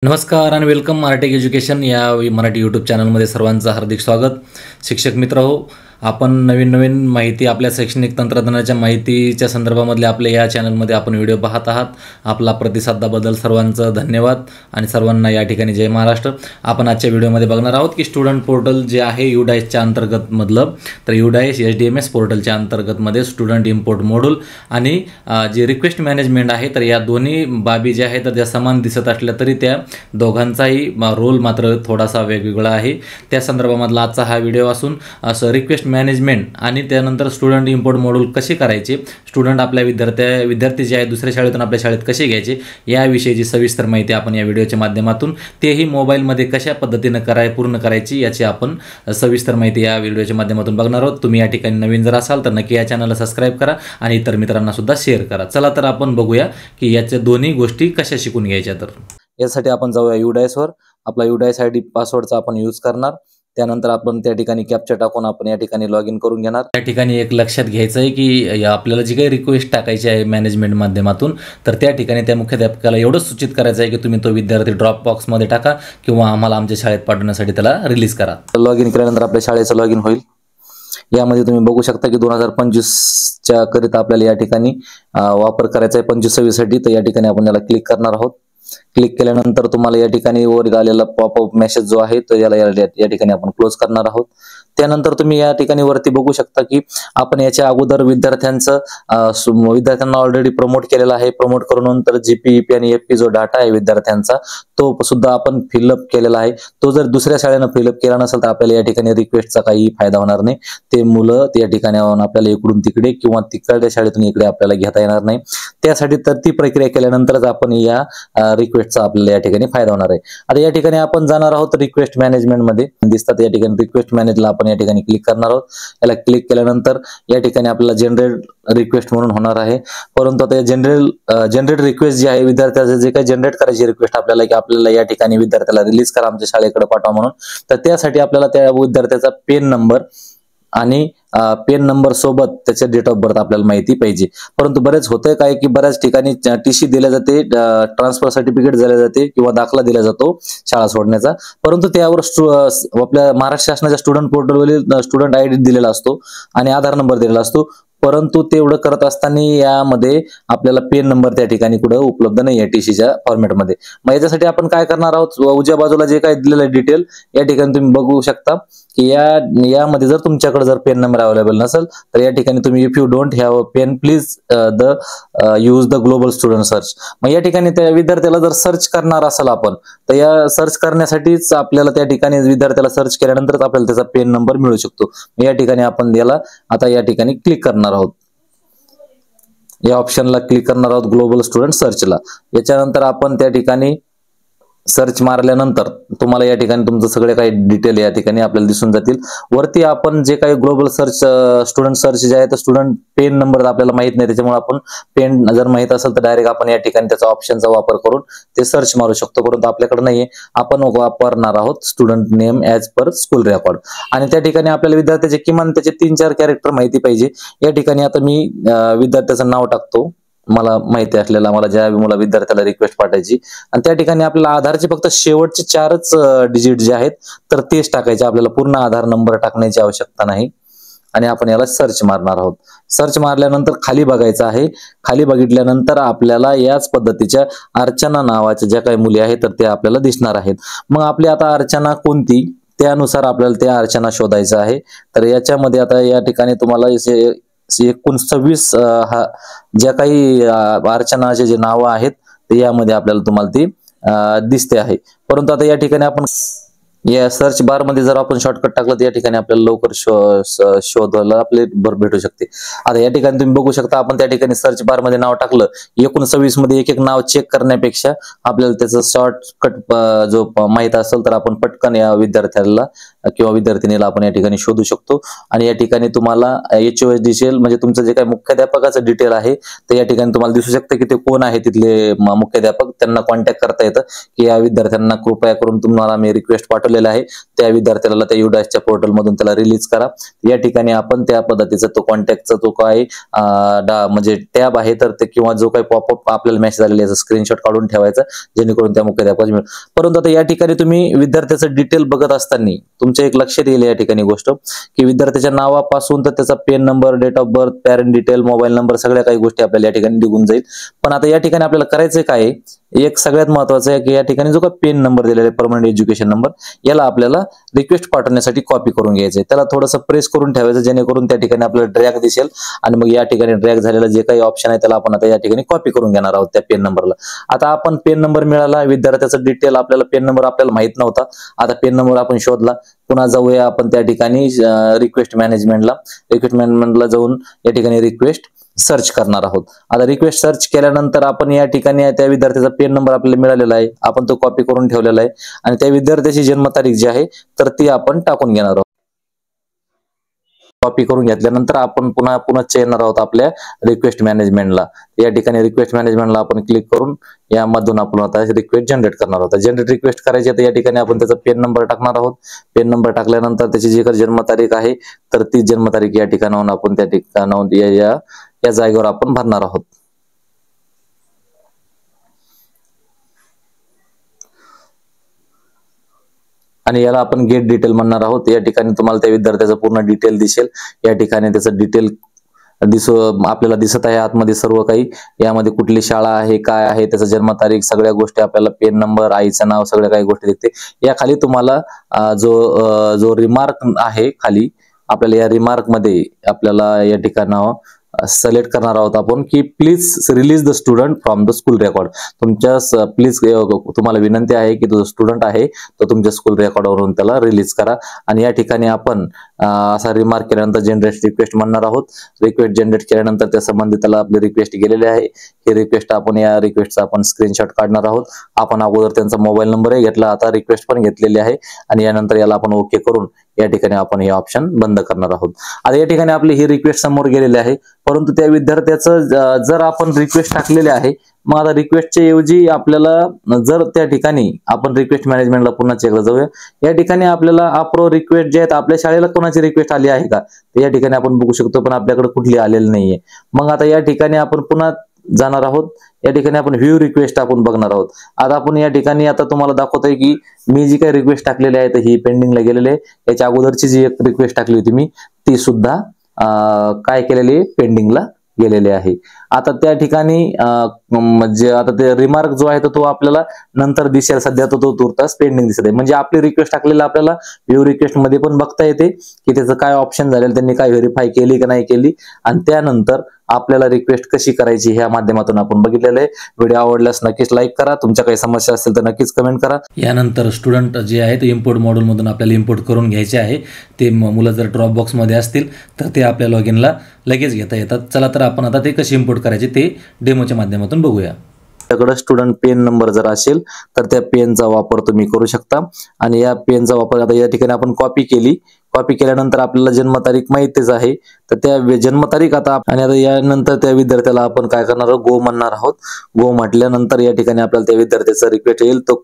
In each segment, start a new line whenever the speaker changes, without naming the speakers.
नमस्कार आणि welcome Marathi education या मराठी यूट्यूब चॅनलमध्ये सर्वांचं हार्दिक स्वागत। शिक्षक मित्र हो, आपण नवीन माहिती आपल्या शैक्षणिक तंत्रज्ञानाच्या माहितीच्या संदर्भामध्ये आपल्या या चॅनलमध्ये आपण व्हिडिओ पाहत आहात। आपला प्रतिसादाबद्दल सर्वांचं धन्यवाद आणि सर्वांना या ठिकाणी जय महाराष्ट्र। आपण आजच्या व्हिडिओमध्ये बघणार आहोत की स्टुडंट पोर्टल जे आहे UDISच्या अंतर्गत मधलं, तर UDIS SDMS पोर्टलच्या अंतर्गत मध्ये स्टुडंट इम्पोर्ट मॉड्यूल आणि जे रिक्वेस्ट मॅनेजमेंट आहे, तर या दोन्ही बाबी ज्या आहेत त्या समान दिसत असल्या तरी त्या दोघांचाही रोल मात्र थोडासा वेगवेगळा आहे। त्या संदर्भामधला आजचा हा व्हिडिओ असून असं रिक्वेस्ट मॅनेजमेंट आणि त्यानंतर स्टुडंट इम्पोर्ट मॉड्यूल कसे करायचे, स्टुडंट आपल्या विद्यार्थी जे आहे दुसऱ्या शाळेतून आपल्या शाळेत कसे घ्यायचे याविषयीची सविस्तर माहिती आपण या व्हिडिओच्या माध्यमातून, तेही मोबाईलमध्ये कशा पद्धतीने पूर्ण करायची याची आपण सविस्तर माहिती या व्हिडिओच्या माध्यमातून बघणार आहोत। तुम्ही या ठिकाणी नवीन जर असाल तर नक्की या चॅनलला सबस्क्राइब करा आणि इतर मित्रांना सुद्धा शेअर करा। चला तर आपण बघूया की याच्या दोन्ही गोष्टी कशा शिकून घ्यायच्या। तर यासाठी आपण जाऊया UDIS वर। आपला UDIS ID पासवर्डचा आपण यूज करणार। त्यानंतर आपण त्या ठिकाणी कॅप्चा टाकून आपण या ठिकाणी लॉग इन करून घेणार। त्या ठिकाणी एक लक्षात घ्यायचं आहे की आपल्याला जी काही रिक्वेस्ट टाकायची आहे मॅनेजमेंट माध्यमातून, तर त्या ठिकाणी त्या मुख्याध्यापकाला एवढंच सूचित करायचं आहे की तुम्ही तो विद्यार्थी ड्रॉप बॉक्समध्ये टाका किंवा आम्हाला आमच्या शाळेत पाठवण्यासाठी त्याला रिलीज करा। लॉग इन केल्यानंतर आपल्या शाळेचं लॉग इन होईल। यामध्ये तुम्ही बघू शकता की 2025च्या करिता आपल्याला या ठिकाणी वापर करायचा आहे 25-26 साठी। तर या ठिकाणी आपण याला क्लिक करणार आहोत। क्लिक केल्यानंतर तुम्हाला या ठिकाणी वर आलेला पॉपअप मेसेज जो आहे तो या ठिकाणी आपण क्लोज करणार आहोत। त्यानंतर तुम्ही या ठिकाणी वरती बघू शकता की आपण याच्या अगोदर विद्यार्थ्यांना ऑलरेडी प्रमोट केलेला आहे। प्रमोट करून नंतर GP, EP आणि FP जो डाटा आहे विद्यार्थ्यांचा तो सुद्धा आपण फिलअप केलेला आहे। तो जर दुसऱ्या शाळेनं फिलअप केला नसेल तर आपल्याला या ठिकाणी रिक्वेस्टचा काही फायदा होणार नाही। ते मुलं त्या ठिकाणी आपल्याला इकडून तिकडे किंवा तिकडच्या शाळेतून इकडे आपल्याला घेता येणार नाही। त्यासाठी तर ती प्रक्रिया केल्यानंतरच आपण या रिक्वेस्टचा आपल्याला या ठिकाणी फायदा होणार आहे। आता या ठिकाणी आपण जाणार आहोत रिक्वेस्ट मॅनेजमेंट मध्ये। दिसतात या ठिकाणी रिक्वेस्ट मॅनेजला आपण या ठिकाणी क्लिक करणार आहोत। याला क्लिक केल्यानंतर या ठिकाणी आपल्याला जनरेट रिक्वेस्ट म्हणून होणार आहे। परंतु आता जनरेट रिक्वेस्ट जी आहे विद्यार्थ्याचे जे काही जनरेट करायची रिक्वेस्ट आपल्याला की आपल्याला या ठिकाणी विद्यार्थ्याला रिलीज करा, आमच्या शाळेकडे पाठवा म्हणून, तर त्यासाठी आपल्याला त्या विद्यार्थ्याचा पेन नंबर आणि पेन नंबर सोबत त्याचे डेट ऑफ बर्थ आपल्याला माहिती पाहिजे। परंतु बरेच होतंय काय की बऱ्याच ठिकाणी TC दिल्या जाते, ट्रान्सफर सर्टिफिकेट दिले जाते किंवा दाखला दिला जातो शाळा सोडण्याचा, परंतु त्यावर आपल्या महाराष्ट्र शासनाच्या स्टुडंट पोर्टलवरील स्टुडंट ID दिलेला असतो आणि आधार नंबर दिलेला असतो। परंतु तेवढं करत असताना यामध्ये आपल्याला पेन नंबर त्या ठिकाणी कुठे उपलब्ध नाही आहे TCच्या फॉर्मॅटमध्ये। मग याच्यासाठी आपण काय करणार आहोत, उजव्या बाजूला जे काही दिलेलं डिटेल या ठिकाणी तुम्ही बघू शकता की यामध्ये जर तुमच्याकडे जर पेन नंबर अवेलेबल नसेल तर या ठिकाणी तुम्ही if you don't have PEN please use the global student search. मग या ठिकाणी त्या विद्यार्थ्याला जर सर्च करणार असेल आपण तर या सर्च करण्यासाठीच आपल्याला त्या ठिकाणी विद्यार्थ्याला सर्च केल्यानंतरच आपल्याला त्याचा पेन नंबर मिळू शकतो। या ठिकाणी आपण याला आता या ठिकाणी क्लिक करणार आहोत। या ऑप्शनला क्लिक करणार आहोत ग्लोबल स्टुडंट सर्चला। याच्यानंतर आपण त्या ठिकाणी सर्च मारल्यानंतर तुम्हाला या ठिकाणी तुमचं सगळे काही डिटेल या ठिकाणी आपल्याला दिसून जातील। वरती आपण जे काही ग्लोबल सर्च स्टुडंट सर्च जे आहे तर स्टुडंट पेन नंबर आपल्याला माहित नाही, त्याच्यामुळे आपण पेन जर माहित असेल तर डायरेक्ट आपण या ठिकाणी त्याचा ऑप्शनचा वापर करून ते सर्च मारू शकतो, परंतु आपल्याकडे नाहीये। आपण वापरणार आहोत student name as per school record आणि त्या ठिकाणी आपल्याला विद्यार्थ्याचे किमान त्याचे 3-4 कॅरेक्टर माहिती पाहिजे। या ठिकाणी आता मी विद्यार्थ्याचं नाव टाकतो, मला माहिती असलेला, मला ज्या मला विद्यार्थ्याला रिक्वेस्ट पाठायची, आणि त्या ठिकाणी आपल्याला आधारचे फक्त शेवटचे 4च डिजिट जे आहेत तर तेच टाकायचे, आपल्याला पूर्ण आधार नंबर टाकण्याची आवश्यकता नाही। आणि आपण याला सर्च मारणार आहोत। सर्च मारल्यानंतर खाली बघायचं आहे। खाली बघितल्यानंतर आपल्याला याच पद्धतीच्या अर्चना नावाच्या ज्या काही मुली आहेत तर त्या आपल्याला दिसणार आहेत। मग आपली आता अर्चना कोणती त्यानुसार आपल्याला त्या अर्चना शोधायचं आहे। तर याच्यामध्ये आता या ठिकाणी तुम्हाला 19 ज्या काही अर्चनाचे जे नाव आहेत यामध्ये आपल्याला तुम्हाला ती दिसते आहे। परंतु आता या ठिकाणी आपण या सर्च बार मध्ये जर आपण शॉर्टकट टाकलं तर या ठिकाणी आपल्याला लवकर शोधायला आपले भेटू शकते। आता या ठिकाणी तुम्ही बघू शकता आपण त्या ठिकाणी सर्च बार मध्ये नाव टाकलं, 19 मध्ये एक नाव चेक करण्यापेक्षा आपल्याला त्याचं शॉर्टकट जो माहित असेल तर आपण पटकन या विद्यार्थ्याला किंवा विद्यार्थिनीला आपण या ठिकाणी शोधू शकतो। आणि या ठिकाणी तुम्हाला HOS डिटेल म्हणजे तुमचं जे काही मुख्याध्यापकाचं डिटेल आहे तर या ठिकाणी तुम्हाला दिसू शकतं की ते कोण आहे तिथले मुख्याध्यापक, त्यांना कॉन्टॅक्ट करता येतं की या विद्यार्थ्यांना कृपया करून तुम्हाला मी रिक्वेस्ट पाठवली वापरलेला आहे त्या विद्यार्थ्याला त्या युडासच्या पोर्टलमधून त्याला रिलीज करा। या ठिकाणी आपण त्या पद्धतीचा तो कॉन्टॅक्टचा जो काय म्हणजे टॅब आहे तर ते किंवा जो काही पॉपअप आपल्याला मेसेज आलेला याचा स्क्रीनशॉट काढून ठेवायचा जेणेकरून त्या मुख्याध्यापकाला मिळेल। परंतु आता या ठिकाणी तुम्ही विद्यार्थ्याचं डिटेल बघत असताना तुमच्या एक लक्षात येईल या ठिकाणी गोष्ट की विद्यार्थ्याच्या नावापासून तर त्याचा PEN number, date of birth, parent detail, mobile number सगळ्या काही गोष्टी आपल्याला या ठिकाणी निघून जाईल। पण आता या ठिकाणी आपल्याला करायचं काय आहे, एक सगळ्यात महत्त्वाचं आहे की या ठिकाणी जो काही पेन नंबर दिलेला आहे परमनंट एज्युकेशन नंबर याला आपल्याला रिक्वेस्ट पाठवण्यासाठी कॉपी करून घ्यायचं आहे। त्याला थोडंसं प्रेस करून ठेवायचं जेणेकरून त्या ठिकाणी आपल्याला ड्रॅग दिसेल आणि मग या ठिकाणी ड्रॅग झालेला जे काही ऑप्शन आहे त्याला आपण आता या ठिकाणी कॉपी करून घेणार आहोत त्या पेन नंबरला। आता आपण पेन नंबर मिळाला, विद्यार्थ्याचा डिटेल आपल्याला पेन नंबर आपल्याला माहित नव्हता, आता पेन नंबर आपण शोधला। पुन्हा जाऊया आपण त्या ठिकाणी रिक्वेस्ट मॅनेजमेंटला जाऊन या ठिकाणी रिक्वेस्ट सर्च करणार आहोत। आता रिक्वेस्ट सर्च केल्यानंतर आपण या ठिकाणी त्या विद्यार्थ्याचा पेन नंबर आपल्याला मिळालेला आहे, आपण तो कॉपी करून ठेवलेला आहे आणि त्या विद्यार्थ्याची जन्मतारीख जी आहे तर ती आपण टाकून घेणार आहोत। कॉपी करून घेतल्यानंतर आपण पुन्हा येणार आहोत आपल्या रिक्वेस्ट मॅनेजमेंटला। या ठिकाणी रिक्वेस्ट मॅनेजमेंटला आपण क्लिक करून यामधून आपण आता रिक्वेस्ट जनरेट करणार आहोत। जनरेट रिक्वेस्ट करायची तर या ठिकाणी आपण त्याचा पेन नंबर टाकणार आहोत। पेन नंबर टाकल्यानंतर त्याची जी काही जन्मतारीख आहे तर ती जन्मतारीख या ठिकाणाहून आपण त्या ठिकाणाहून या जागेवर आपण भरणार आहोत। आणि याला आपण गेट डिटेल म्हणणार आहोत। या ठिकाणी तुम्हाला त्या विद्यार्थ्याचं पूर्ण डिटेल दिसेल। या ठिकाणी त्याचं डिटेल आपल्याला दिसत आहे आतमध्ये सर्व काही, यामध्ये कुठली शाळा आहे, काय आहे, त्याचा जन्मतारीख, सगळ्या गोष्टी आपल्याला पेन नंबर, आईचं नाव, सगळ्या काही गोष्टी दिसते। या खाली तुम्हाला जो रिमार्क आहे खाली आपल्याला या रिमार्क मध्ये आपल्याला या ठिकाणावर सिलेक्ट करणार आहोत आपण की please release the student from the school record. तुमच्या प्लीज तुम्हाला विनंती आहे की जो स्टुडंट आहे तो तुमच्या स्कूल रेकॉर्डवरून त्याला रिलीज करा। आणि या ठिकाणी आपण असा रिमार्क केल्यानंतर जनरेट रिक्वेस्ट म्हणणार आहोत। रिक्वेस्ट जनरेट केल्यानंतर त्या संबंधिताला आपली रिक्वेस्ट गेलेली आहे। ही रिक्वेस्ट आपण या रिक्वेस्टचा आपण स्क्रीनशॉट काढणार आहोत। आपण अगोदर त्यांचा मोबाईल नंबर घेतला, आता रिक्वेस्ट पण घेतलेली आहे आणि यानंतर याला आपण ओके करून या ठिकाणी आपण हे ऑप्शन बंद करणार आहोत। आता या ठिकाणी आपली ही रिक्वेस्ट समोर गेलेली आहे, परंतु त्या विद्यार्थ्याचं जर आपण रिक्वेस्ट टाकलेले आहे मग आता रिक्वेस्टच्या ऐवजी आपल्याला जर त्या ठिकाणी आपण रिक्वेस्ट मॅनेजमेंटला पुन्हा चेकला जाऊया। या ठिकाणी आपल्याला अप्रूव्ह रिक्वेस्ट जे आहेत आपल्या शाळेला कोणाची रिक्वेस्ट आली आहे का तर या ठिकाणी आपण बघू शकतो, पण आपल्याकडे कुठली आलेली नाहीये। मग आता या ठिकाणी आपण पुन्हा जाणार आहोत। या ठिकाणी आपण व्ह्यू रिक्वेस्ट आपण बघणार आहोत। आता आपण या ठिकाणी आता तुम्हाला दाखवतोय की मी जी काही रिक्वेस्ट टाकलेली आहे तर ही पेंडिंगला गेलेली आहे। याच्या अगोदरची जी एक रिक्वेस्ट टाकली होती मी ती सुद्धा काय केलेली आहे, पेंडिंगला गेलेले आहे। आता त्या ठिकाणी म्हणजे आता ते रिमार्क जो आहे तो आपल्याला नंतर दिसेल, सध्या तो तुर्तास पेंडिंग दिसत आहे। म्हणजे आपली रिक्वेस्ट टाकलेला आपल्याला व्ह्यू रिक्वेस्ट मध्ये पण बघता येते की त्याचं काय ऑप्शन झालेलं, त्यांनी काय व्हेरीफाय केली की नाही केली आणि त्यानंतर आपल्याला रिक्वेस्ट कशी करायची ह्या माध्यमातून आपण बघितलेलं आहे। व्हिडिओ आवडल्यास नक्कीच लाईक करा, तुमच्या काही समस्या असतील तर नक्कीच कमेंट करा। यानंतर स्टुडंट जे आहे ते इम्पोर्ट मॉड्यूल मधून आपल्याला इम्पोर्ट करून घ्यायचे आहे। ते मुलं जर ड्रॉप बॉक्स मध्ये असतील तर ते आपल्या लॉगिनला लगेच घेता येतात। चला तर आपण आता ते कसे इम्पोर्ट करायचे ते डेमोच्या माध्यमातून बघूया। आपल्याकडे स्टुडंट पेन नंबर जर असेल तर त्या पेनचा वापर तुम्ही करू शकता आणि या पेनचा वापर आता या ठिकाणी आपण कॉपी केल्यानंतर आपल्याला जन्मतारीख माहितीच आहे तर त्या जन्मतारीख आता यानंतर त्या विद्यार्थ्याला आपण काय करणार आहोत, गो म्हणणार आहोत। गो म्हटल्यानंतर या ठिकाणी आपल्याला त्या विद्यार्थ्याचा रिक्वेस्ट येईल, तो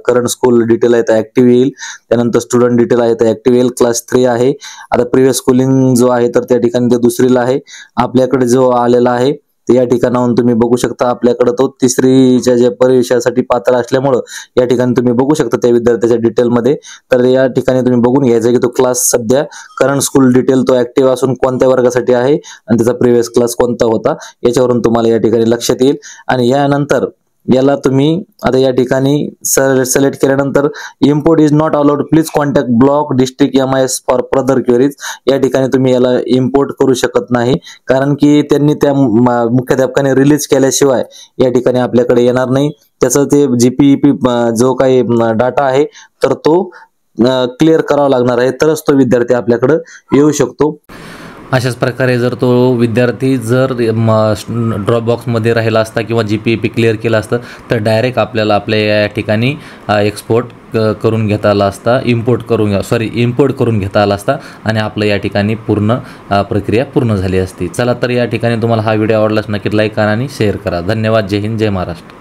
करंट स्कूल डिटेल आहे तर ऍक्टिव्ह येईल, त्यानंतर स्टुडंट डिटेल आहे तर ऍक्टिव्ह येईल, क्लास 3 आहे। आता प्रिव्हियस स्कूलिंग जो आहे तर त्या ठिकाणी ते दुसरीला आहे। आपल्याकडे जो आलेला आहे या ठिकाणाहून तुम्ही बघू शकता आपल्याकडे तो तिसरीच्या जे प्रवेशासाठी पात्र असल्यामुळे या ठिकाणी तुम्ही बघू शकता त्या विद्यार्थ्याच्या डिटेलमध्ये। तर या ठिकाणी तुम्ही बघून घ्यायचं की तो क्लास सध्या करंट स्कूल डिटेल तो ऍक्टिव्ह असून कोणत्या वर्गासाठी आहे आणि त्याचा प्रिव्हियस क्लास कोणता होता याच्यावरून तुम्हाला या ठिकाणी लक्षात येईल। आणि यानंतर याला तुम्ही आता या ठिकाणी सिलेक्ट केल्यानंतर import is not allowed, please contact block district MIS for further queries. या ठिकाणी तुम्ही याला इम्पोर्ट करू शकत नाही कारण की त्यांनी त्या मुख्याध्यापकाने रिलीज केल्याशिवाय या ठिकाणी आपल्याकडे येणार नाही। त्याचं ते GPEP जो काही डाटा आहे तर तो क्लिअर करावा लागणार आहे तरच तो विद्यार्थी आपल्याकडे येऊ शकतो। अशाच प्रकारे जर तो विद्यार्थी जर ड्रॉप बॉक्समध्ये राहिला असता किंवा GPEP क्लिअर केला असतं तर डायरेक्ट आपल्याला आपल्या या ठिकाणी एक्सपोर्ट करून घेता आला असता, इम्पोर्ट करून घेता आला असता आणि आपलं या ठिकाणी पूर्ण प्रक्रिया पूर्ण झाली असती। चला तर या ठिकाणी तुम्हाला हा व्हिडिओ आवडलास नक्कीच लाईक करा आणि शेअर करा। धन्यवाद। जय हिंद, जय महाराष्ट्र।